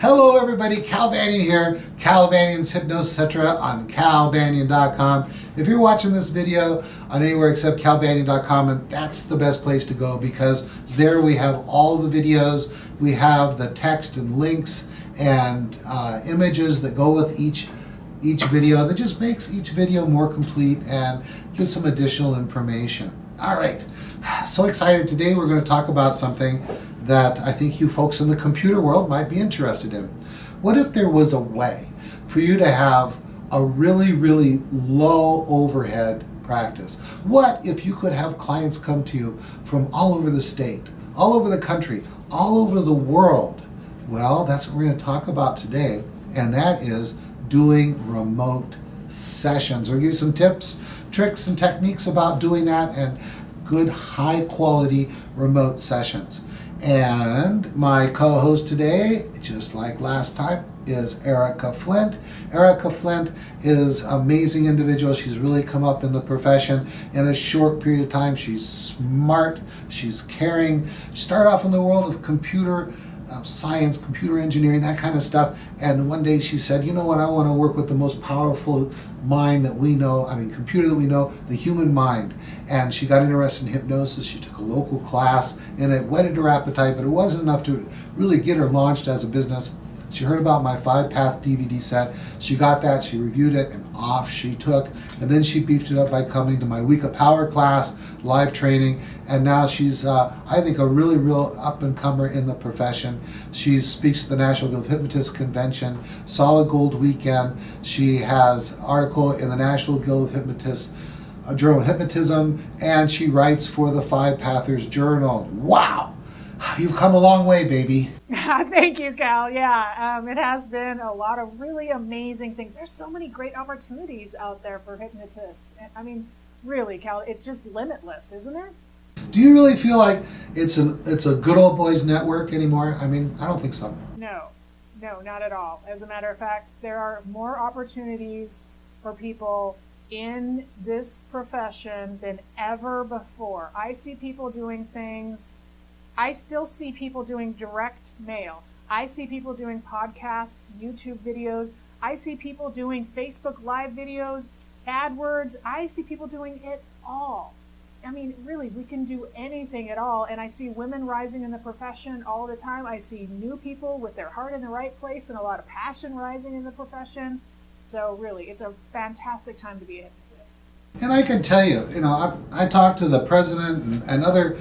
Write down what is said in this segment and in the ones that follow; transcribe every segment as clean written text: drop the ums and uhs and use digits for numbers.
Hello everybody, Cal Banyan here, Cal Banyan's Hypnosis, etc. on calbanyan.com. If you're watching this video on anywhere except calbanyan.com, and that's the best place to go because there we have all the videos, we have the text and links and images that go with each video that just makes each video more complete and gives some additional information. All right, so excited. Today we're going to talk about something that I think you folks in the computer world might be interested in. What if there was a way for you to have a really, really low overhead practice? What if you could have clients come to you from all over the state, all over the country, all over the world? Well, that's what we're going to talk about today, and that is doing remote sessions. We'll give you some tips, tricks, and techniques about doing that and good, high quality remote sessions. And my co-host today, just like last time, is Erika Flint. Erika Flint is an amazing individual. She's really come up in the profession in a short period of time. She's smart, she's caring. She started off in the world of computer science, computer engineering, that kind of stuff. And one day she said, you know what, I want to work with the most powerful mind that we know, computer that we know, the human mind. And she got interested in hypnosis. She took a local class and it whetted her appetite, but it wasn't enough to really get her launched as a business. She heard about my 5-path DVD set. She got that, she reviewed it, and off she took. And then she beefed it up by coming to my Week of Power class, live training. And now she's, I think, a really real up-and-comer in the profession. She speaks at the National Guild of Hypnotists Convention, Solid Gold Weekend. She has an article in the National Guild of Hypnotists, a journal of hypnotism, and she writes for the 5-Pathers Journal. Wow! You've come a long way, baby. Thank you, Cal. Yeah, it has been a lot of really amazing things. There's so many great opportunities out there for hypnotists. Really, Cal, it's just limitless, isn't it? Do you really feel like it's a good old boys network anymore? I don't think so. No, not at all. As a matter of fact, there are more opportunities for people in this profession than ever before. I see people doing things. I still see people doing direct mail. I see people doing podcasts, YouTube videos. I see people doing Facebook Live videos, AdWords. I see people doing it all. Really, we can do anything at all. And I see women rising in the profession all the time. I see new people with their heart in the right place and a lot of passion rising in the profession. So really, it's a fantastic time to be a hypnotist. And I can tell you, I talked to the president and other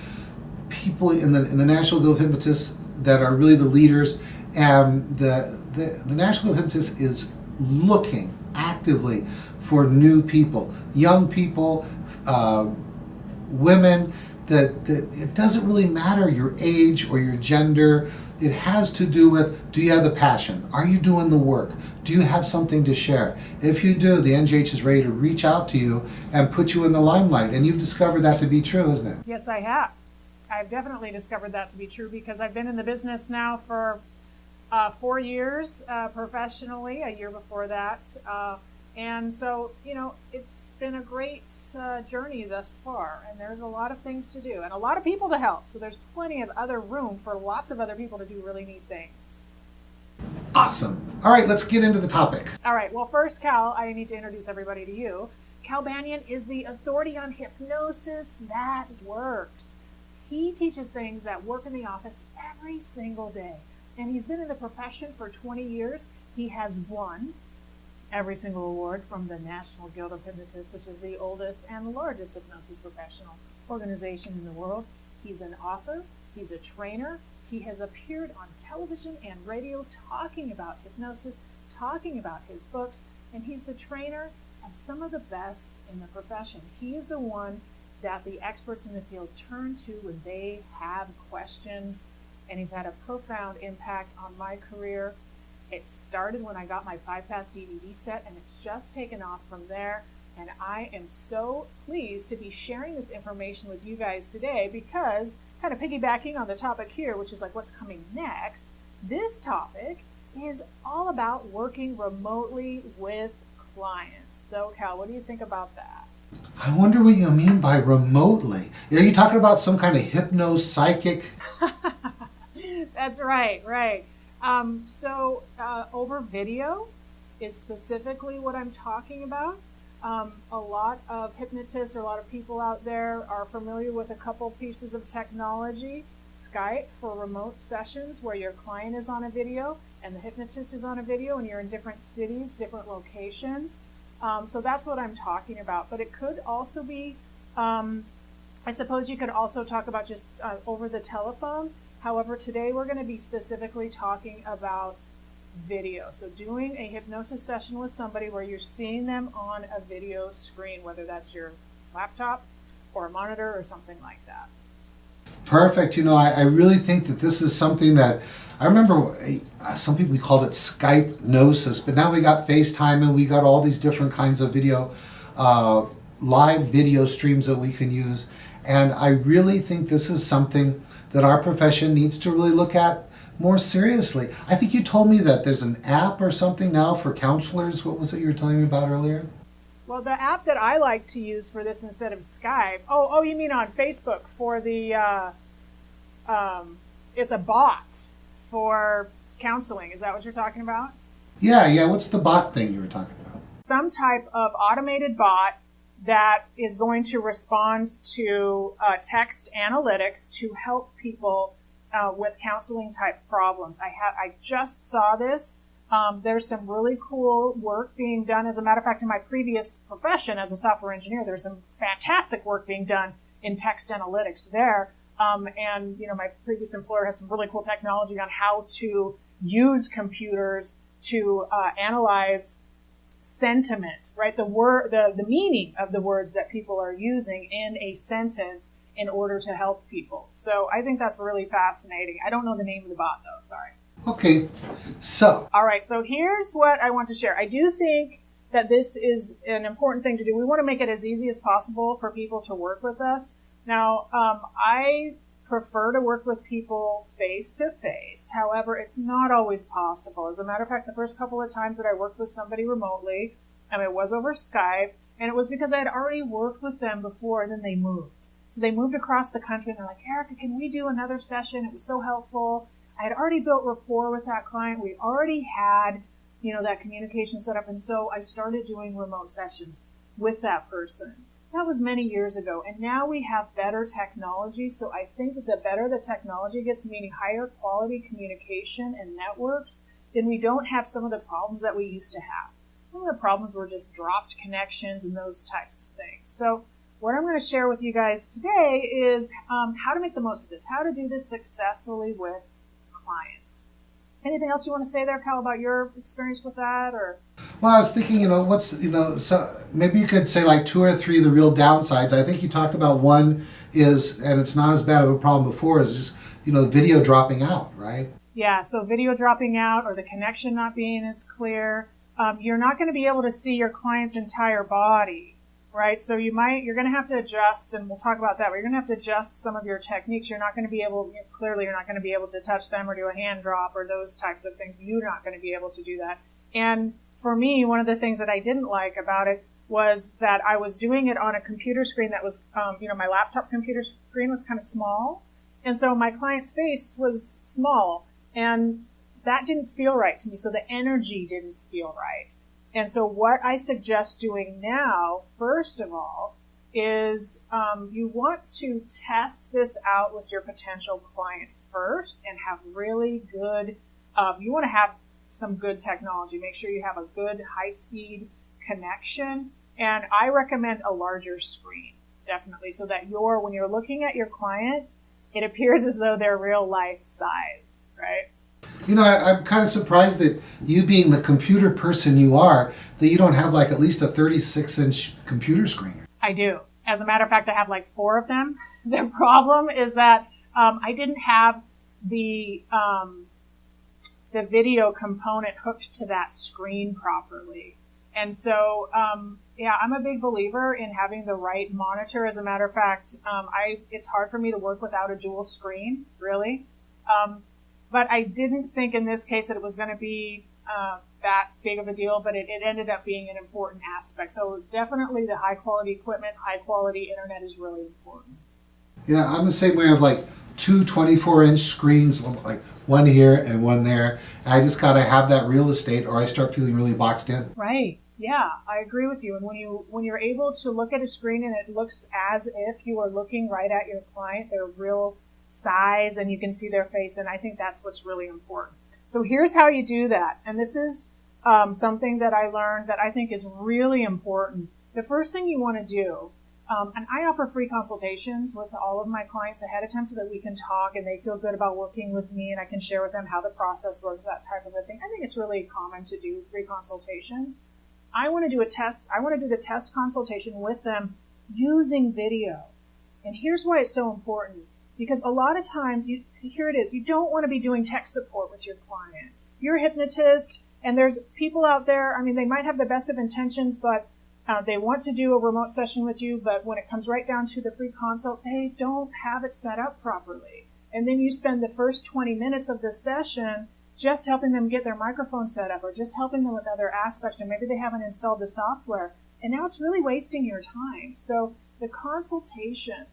people in the National Guild of Hypnotists that are really the leaders, and the National Guild of Hypnotists is looking actively for new people, young people, women, that it doesn't really matter your age or your gender. It has to do with, do you have the passion? Are you doing the work? Do you have something to share? If you do, the NGH is ready to reach out to you and put you in the limelight. And you've discovered that to be true, isn't it? Yes, I have. I've definitely discovered that to be true because I've been in the business now for 4 years professionally, a year before that. And so, it's been a great journey thus far. And there's a lot of things to do and a lot of people to help. So there's plenty of other room for lots of other people to do really neat things. Awesome. All right, let's get into the topic. All right. Well, first, Cal, I need to introduce everybody to you. Cal Banyan is the authority on hypnosis that works. He teaches things that work in the office every single day. And he's been in the profession for 20 years. He has won every single award from the National Guild of Hypnotists, which is the oldest and largest hypnosis professional organization in the world. He's an author. He's a trainer. He has appeared on television and radio talking about hypnosis, talking about his books, and he's the trainer of some of the best in the profession. He is the one that the experts in the field turn to when they have questions, and he's had a profound impact on my career. It started when I got my 5-path DVD set, and it's just taken off from there, and I am so pleased to be sharing this information with you guys today because, kind of piggybacking on the topic here, which is like what's coming next, this topic is all about working remotely with clients. So, Cal, what do you think about that? I wonder what you mean by remotely. Are you talking about some kind of hypno-psychic? That's right. Over video is specifically what I'm talking about. A lot of hypnotists or a lot of people out there are familiar with a couple pieces of technology. Skype for remote sessions where your client is on a video and the hypnotist is on a video and you're in different cities, different locations. So that's what I'm talking about. But it could also be, I suppose you could also talk about just over the telephone. However, today we're going to be specifically talking about video. So doing a hypnosis session with somebody where you're seeing them on a video screen, whether that's your laptop or a monitor or something like that. Perfect. I really think that this is something that I remember some people, we called it Skype-nosis, but now we got FaceTime and we got all these different kinds of video, live video streams that we can use. And I really think this is something that our profession needs to really look at more seriously. I think you told me that there's an app or something now for counselors. What was it you were telling me about earlier? Well, the app that I like to use for this instead of Skype, oh, you mean on Facebook for the, it's a bot for counseling. Is that what you're talking about? Yeah. What's the bot thing you were talking about? Some type of automated bot that is going to respond to text analytics to help people with counseling type problems. I just saw this. There's some really cool work being done. As a matter of fact, in my previous profession as a software engineer, there's some fantastic work being done in text analytics there. And my previous employer has some really cool technology on how to use computers to analyze sentiment, right? The meaning of the words that people are using in a sentence in order to help people. So I think that's really fascinating. I don't know the name of the bot though, sorry. Okay, so. All right, so here's what I want to share. I do think that this is an important thing to do. We want to make it as easy as possible for people to work with us. Now, I prefer to work with people face-to-face. However, it's not always possible. As a matter of fact, the first couple of times that I worked with somebody remotely, it was over Skype, and it was because I had already worked with them before, and then they moved. So they moved across the country, and they're like, Erika, can we do another session? It was so helpful. I had already built rapport with that client. We already had, that communication set up, and so I started doing remote sessions with that person. That was many years ago, and now we have better technology, so I think that the better the technology gets, meaning higher quality communication and networks, then we don't have some of the problems that we used to have. Some of the problems were just dropped connections and those types of things. So what I'm going to share with you guys today is how to make the most of this, how to do this successfully with clients. Anything else you want to say there, Cal, about your experience with that? Or Well, I was thinking, so maybe you could say like 2 or 3 of the real downsides. I think you talked about one is, and it's not as bad of a problem before, is just, video dropping out, right? Yeah, so video dropping out or the connection not being as clear. You're not going to be able to see your client's entire body, right? So you're going to have to adjust, and we'll talk about that, but you're going to have to adjust some of your techniques. You're not going to be able, clearly you're not going to be able to touch them or do a hand drop or those types of things. You're not going to be able to do that. And for me, one of the things that I didn't like about it was that I was doing it on a computer screen that was, my laptop computer screen was kind of small. And so my client's face was small, and that didn't feel right to me. So the energy didn't feel right. And so what I suggest doing now, first of all, is you want to test this out with your potential client first and have really good, you want to have some good technology. Make sure you have a good high-speed connection. And I recommend a larger screen, definitely, so that when you're looking at your client, it appears as though they're real life size, right? I'm kind of surprised that you being the computer person you are, that you don't have like at least a 36-inch computer screen. I do. As a matter of fact, I have like 4 of them. The problem is that I didn't have the video component hooked to that screen properly. And so, I'm a big believer in having the right monitor. As a matter of fact, it's hard for me to work without a dual screen, really. But I didn't think in this case that it was going to be that big of a deal, but it ended up being an important aspect. So definitely the high quality equipment, high quality internet is really important. Yeah, I'm the same way. I have like 2 24-inch screens, like one here and one there. I just got to have that real estate or I start feeling really boxed in. Right. Yeah, I agree with you. And when you're able to look at a screen and it looks as if you are looking right at your client, their real size, and you can see their face, then I think that's what's really important. So here's how you do that. And this is something that I learned that I think is really important. The first thing you want to do, and I offer free consultations with all of my clients ahead of time so that we can talk and they feel good about working with me and I can share with them how the process works, that type of a thing. I think it's really common to do free consultations. I want to do a test. I want to do the test consultation with them using video. And here's why it's so important. Because a lot of times, here it is, you don't want to be doing tech support with your client. You're a hypnotist, and there's people out there, I mean, they might have the best of intentions, but they want to do a remote session with you, but when it comes right down to the free consult, they don't have it set up properly. And then you spend the first 20 minutes of the session just helping them get their microphone set up or just helping them with other aspects, or maybe they haven't installed the software. And now it's really wasting your time. So the consultation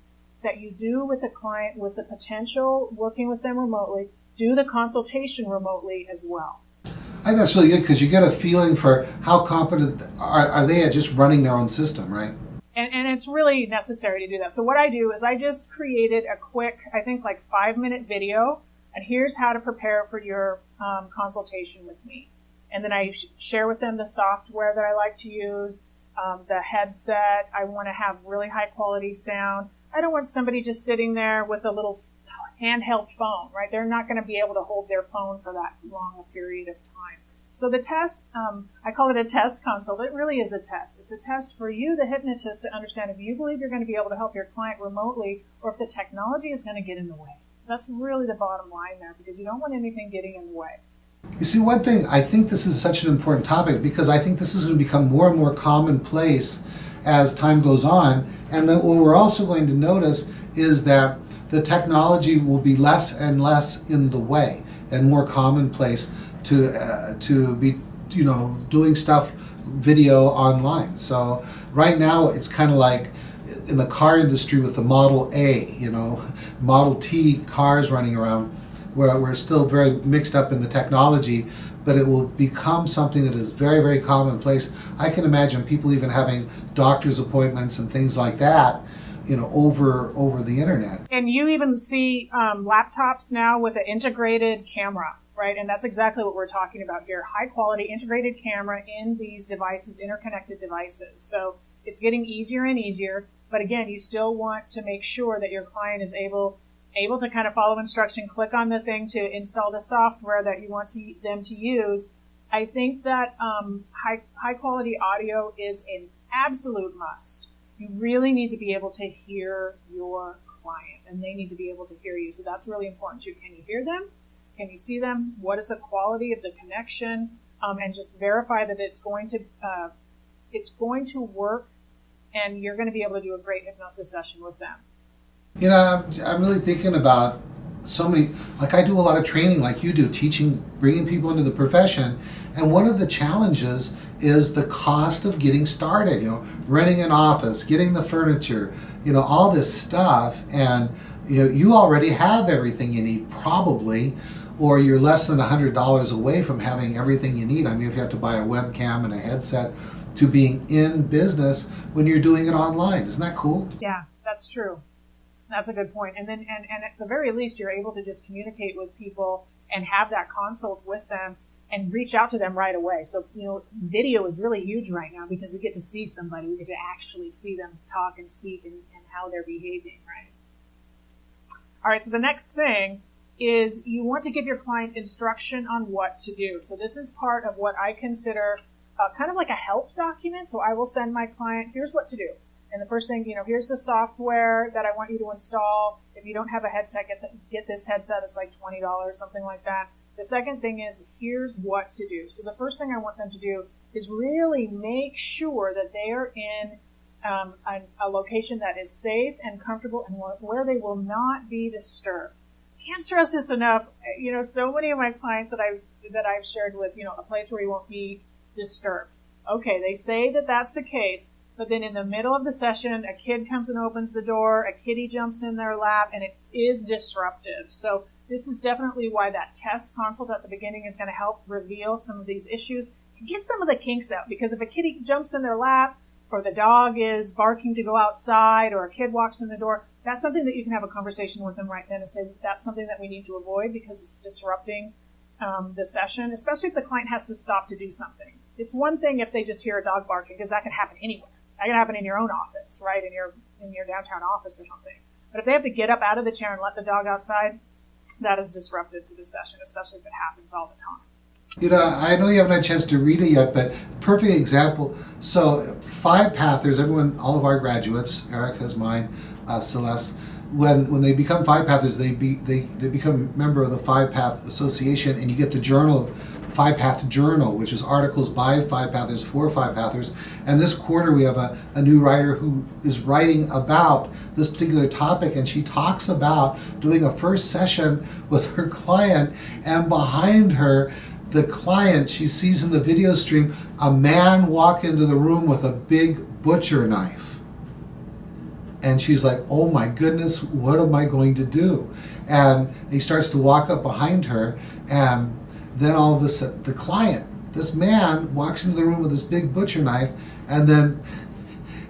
that you do with the client with the potential working with them remotely, do the consultation remotely as well. I think that's really good because you get a feeling for how competent are they at just running their own system, right? And it's really necessary to do that. So what I do is I just created a quick, I think like 5-minute video, and here's how to prepare for your consultation with me. And then I share with them the software that I like to use, the headset. I want to have really high quality sound. I don't want somebody just sitting there with a little handheld phone, right? They're not going to be able to hold their phone for that long a period of time. So the test, I call it a test consult. It really is a test. It's a test for you, the hypnotist, to understand if you believe you're going to be able to help your client remotely or if the technology is going to get in the way. That's really the bottom line there because you don't want anything getting in the way. You see, one thing, I think this is such an important topic because I think this is going to become more and more commonplace as time goes on. And then what we're also going to notice is that the technology will be less and less in the way and more commonplace to be, doing stuff video online. So right now it's kind of like in the car industry with the Model A, Model T cars running around, where we're still very mixed up in the technology, but it will become something that is very, very commonplace. I can imagine people even having doctor's appointments and things like that, over the internet. And you even see laptops now with an integrated camera, right? And that's exactly what we're talking about here. High quality integrated camera in these devices, interconnected devices. So it's getting easier and easier. But again, you still want to make sure that your client is able to kind of follow instruction, click on the thing to install the software that you want them to use. I think that high quality audio is an absolute must. You really need to be able to hear your client, and they need to be able to hear you. So that's really important too. Can you hear them? Can you see them? What is the quality of the connection? And just verify that it's going to work, and you're going to be able to do a great hypnosis session with them. I'm really thinking about so many, like I do a lot of training like you do, teaching, bringing people into the profession. And one of the challenges is the cost of getting started, renting an office, getting the furniture, all this stuff. And you already have everything you need probably, or you're less than $100 away from having everything you need. I mean, if you have to buy a webcam and a headset to being in business when you're doing it online. Isn't that cool? Yeah, that's true. That's a good point. And then, and at the very least, you're able to just communicate with people and have that consult with them and reach out to them right away. So, video is really huge right now because we get to see somebody. We get to actually see them talk and speak and how they're behaving, right? All right, so the next thing is you want to give your client instruction on what to do. So this is part of what I consider kind of like a help document. So I will send my client, here's what to do. And the first thing, here's the software that I want you to install. If you don't have a headset, get this headset. It's like $20, something like that. The second thing is, here's what to do. So the first thing I want them to do is really make sure that they are in a location that is safe and comfortable and where they will not be disturbed. Can't stress this enough. So many of my clients that I've shared with, a place where you won't be disturbed. Okay, they say that that's the case. But then in the middle of the session, a kid comes and opens the door, a kitty jumps in their lap, and it is disruptive. So This is definitely why that test consult at the beginning is going to help reveal some of these issues and get some of the kinks out. Because if a kitty jumps in their lap, or the dog is barking to go outside, or a kid walks in the door, that's something that you can have a conversation with them right then and say, that's something that we need to avoid because it's disrupting the session, especially if the client has to stop to do something. It's one thing if they just hear a dog barking, because that can happen anywhere. That can happen in your own office, right, in your downtown office or something. But if they have to get up out of the chair and let the dog outside, that is disruptive to the session, especially if it happens all the time. You know, I know you haven't had a chance to read it yet, but perfect example. So 5-pathers, everyone, all of our graduates, Erica's mine, Celeste, when they become 5-pathers, they become a member of the 5-path association, and you get the journal, 5-path journal, which is articles by 5-pathers for 5-pathers. And this quarter we have a new writer who is writing about this particular topic, and she talks about doing a first session with her client, and behind her, the client, she sees in the video stream a man walk into the room with a big butcher knife. And she's like, oh my goodness, what am I going to do? And he starts to walk up behind her, and then all of a sudden, the client, this man, walks into the room with this big butcher knife, and then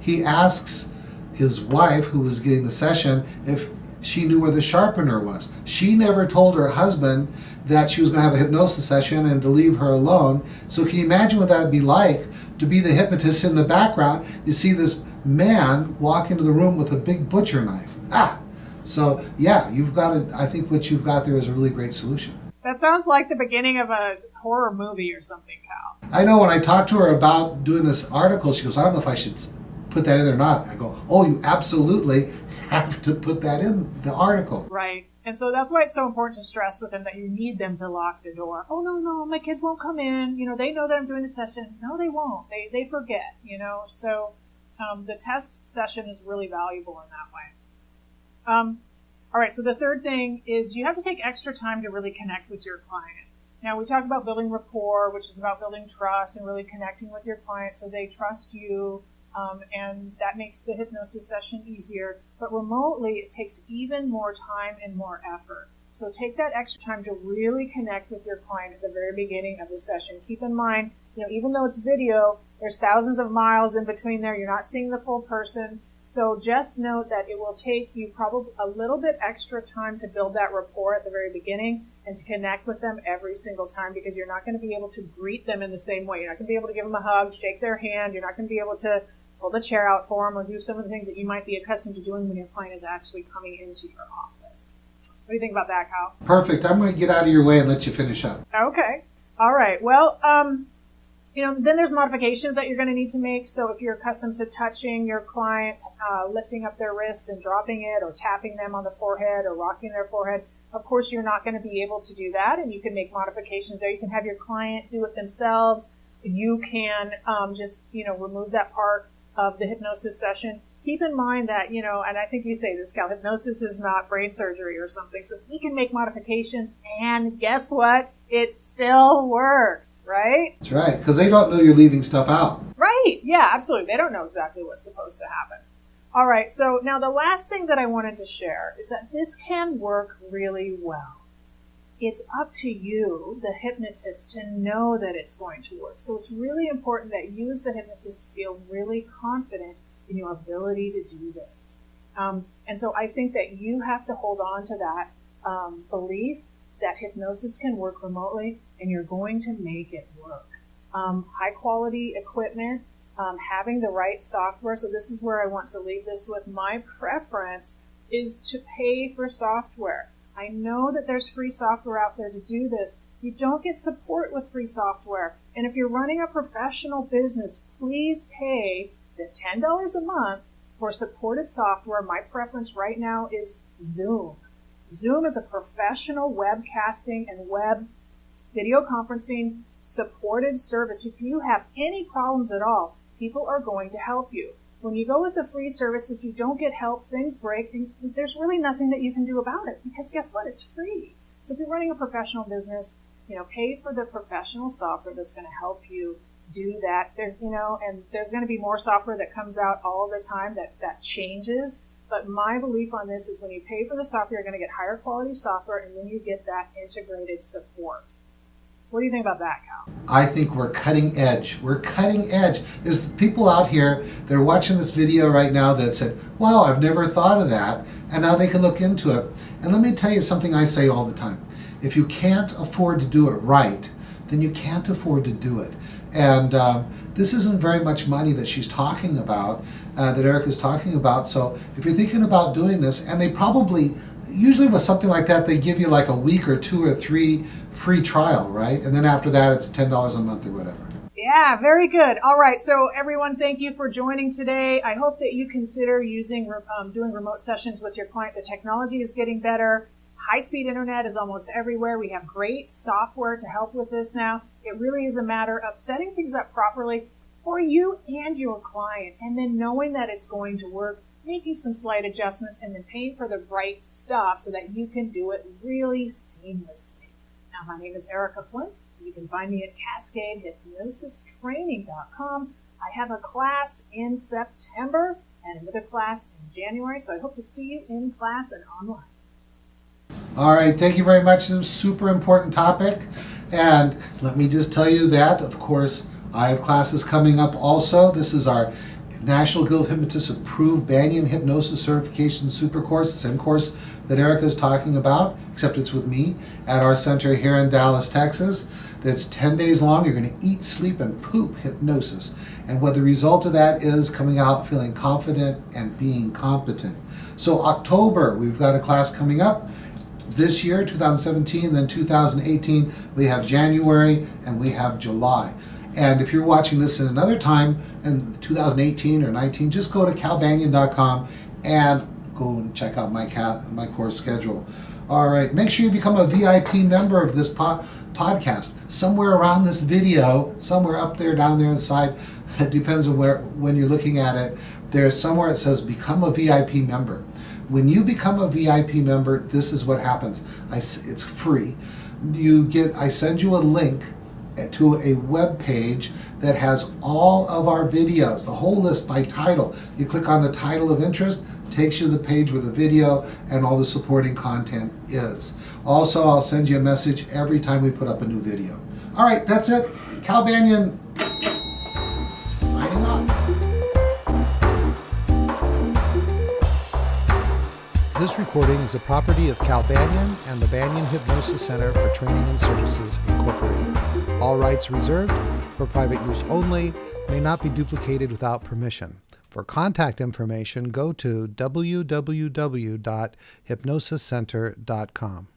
he asks his wife, who was getting the session, if she knew where the sharpener was. She never told her husband that she was going to have a hypnosis session and to leave her alone. So can you imagine what that would be like to be the hypnotist in the background? You see this man walk into the room with a big butcher knife. So yeah, you've got it. I think what you've got there is a really great solution. That sounds like the beginning of a horror movie or something, Cal. I know when I talked to her about doing this article, she goes, I don't know if I should put that in or not. I go, oh, you absolutely have to put that in the article. Right. And so that's why it's so important to stress with them that you need them to lock the door. Oh, no, my kids won't come in. They know that I'm doing the session. No, they won't. They forget, So the test session is really valuable in that way. All right, so the third thing is you have to take extra time to really connect with your client. Now, we talked about building rapport, which is about building trust and really connecting with your client so they trust you, and that makes the hypnosis session easier. But remotely, it takes even more time and more effort. So take that extra time to really connect with your client at the very beginning of the session. Keep in mind, even though it's video, there's thousands of miles in between there. You're not seeing the full person. So just note that it will take you probably a little bit extra time to build that rapport at the very beginning and to connect with them every single time, because you're not going to be able to greet them in the same way. You're not going to be able to give them a hug, shake their hand. You're not going to be able to pull the chair out for them or do some of the things that you might be accustomed to doing when your client is actually coming into your office. What do you think about that, Cal? Perfect. I'm going to get out of your way and let you finish up. Okay. All right. Well, then there's modifications that you're going to need to make. So if you're accustomed to touching your client, lifting up their wrist and dropping it, or tapping them on the forehead or rocking their forehead, of course you're not going to be able to do that, and you can make modifications there. You can have your client do it themselves. You can just remove that part of the hypnosis session. Keep in mind that, and I think you say this, Cal, hypnosis is not brain surgery or something. So we can make modifications, and guess what? It still works, right? That's right, because they don't know you're leaving stuff out. Right. Yeah, absolutely. They don't know exactly what's supposed to happen. All right. So now the last thing that I wanted to share is that this can work really well. It's up to you, the hypnotist, to know that it's going to work. So it's really important that you as the hypnotist feel really confident in your ability to do this. And so I think that you have to hold on to that belief that hypnosis can work remotely, and you're going to make it work. High quality equipment, having the right software. So this is where I want to leave this with. My preference is to pay for software. I know that there's free software out there to do this. You don't get support with free software. And if you're running a professional business, please pay the $10 a month for supported software. My preference right now is Zoom. Zoom is a professional webcasting and web video conferencing supported service. If you have any problems at all, people are going to help you. When you go with the free services, you don't get help, things break, and there's really nothing that you can do about it, because guess what? It's free. So if you're running a professional business, pay for the professional software that's going to help you do that. And there's going to be more software that comes out all the time that changes. But my belief on this is when you pay for the software, you're going to get higher quality software, and then you get that integrated support. What do you think about that, Cal? I think we're cutting edge. We're cutting edge. There's people out here, they're watching this video right now that said, wow, I've never thought of that. And now they can look into it. And let me tell you something I say all the time. If you can't afford to do it right, then you can't afford to do it. And this isn't very much money that she's talking about, that Erika's talking about. So if you're thinking about doing this, and they probably, usually with something like that, they give you like a week or 2 or 3 free trial, right? And then after that, it's $10 a month or whatever. Yeah, very good. All right, so everyone, thank you for joining today. I hope that you consider doing remote sessions with your client. The technology is getting better. High-speed internet is almost everywhere. We have great software to help with this now. It really is a matter of setting things up properly for you and your client, and then knowing that it's going to work, making some slight adjustments, and then paying for the right stuff so that you can do it really seamlessly. Now, my name is Erika Flint. You can find me at CascadeHypnosisTraining.com. I have a class in September and another class in January, so I hope to see you in class and online. All right, thank you very much. This is a super important topic. And let me just tell you that, of course, I have classes coming up also. This is our National Guild of Hypnotists approved Banyan Hypnosis Certification Super Course, the same course that Erika is talking about, except it's with me at our center here in Dallas, Texas. That's 10 days long. You're going to eat, sleep, and poop hypnosis. And what the result of that is coming out feeling confident and being competent. So October, we've got a class coming up. This year, 2017, then 2018, we have January and we have July. And if you're watching this in another time, in 2018 or 19, just go to calbanyan.com and go and check out my course schedule. All right, make sure you become a VIP member of this podcast. Somewhere around this video, somewhere up there, down there on the side, it depends on when you're looking at it, there's somewhere it says become a VIP member. When you become a VIP member, this is what happens. It's free. I send you a link to a web page that has all of our videos, the whole list by title. You click on the title of interest, takes you to the page where the video and all the supporting content is. Also, I'll send you a message every time we put up a new video. All right, that's it. Cal Banyan signing off. This recording is the property of Cal Banyan and the Banyan Hypnosis Center for Training and Services, Incorporated. All rights reserved, for private use only, may not be duplicated without permission. For contact information, go to www.hypnosiscenter.com.